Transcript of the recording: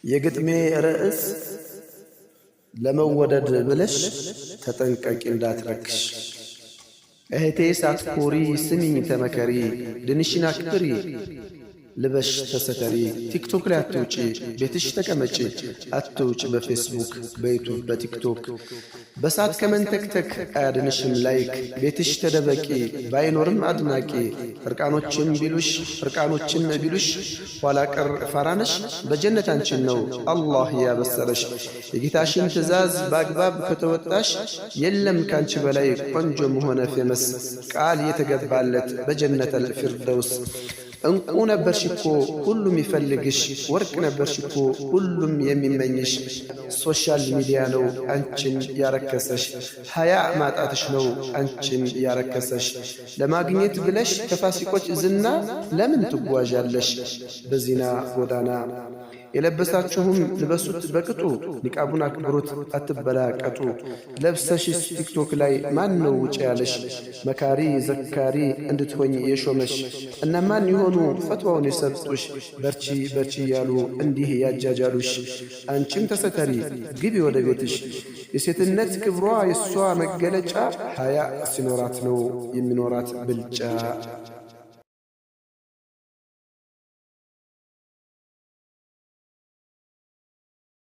የግጥሜ ርዕስ ለመወደድ ብለሽ ተጠንቀቂ እንዳትረክሽ። እህቴ ሳትኮሪ ስሚኝ ተመከሪ፣ ድንሽን አክብሪ ልበሽ ተሰተሪ። ቲክቶክ ላይ አትውጪ ቤትሽ ተቀመጪ፣ አትውጪ በፌስቡክ በዩቱብ በቲክቶክ። በሳት ከመንተክተክ አያድንሽም ላይክ፣ ቤትሽ ተደበቂ ባይኖርም አድናቂ። እርቃኖችም ቢሉሽ ኋላ ቀር ፋራነሽ፣ በጀነት አንቺን ነው አላህ ያበሰረሽ። የጌታሽን ትእዛዝ በአግባብ ከተወጣሽ፣ የለም ካንቺ በላይ ቆንጆም ሆነ ፌመስ፣ ቃል የተገባለት በጀነተል ፊርደውስ። እንቁ ነበርሽ እኮ ሁሉም ይፈልግሽ፣ ወርቅ ነበርሽ እኮ ሁሉም የሚመኝሽ። ሶሻል ሚዲያ ነው አንቺን ያረከሰሽ፣ ሀያ ማጣትሽ ነው አንቺን ያረከሰሽ። ለማግኘት ብለሽ ከፋሲቆች ዝና ለምን ትጓዣለሽ በዚና ጎዳና? የለበሳችሁም ልበሱት በቅጡ፣ ኒቃቡን አክብሩት አትበላቀጡ። ለብሰሽስ ቲክቶክ ላይ ማን ነው ውጭ ያለሽ? መካሪ ዘካሪ እንድትሆኝ የሾመሽ እነማን የሆኑ ፈትዋውን የሰጡሽ? በርቺ በርቺ ያሉ እንዲህ ያጃጃሉሽ። አንቺም ተሰተሪ ግቢ ወደ ቤትሽ፣ የሴትነት ክብሯ የሷ መገለጫ፣ ሀያ ሲኖራት ነው የሚኖራት ብልጫ።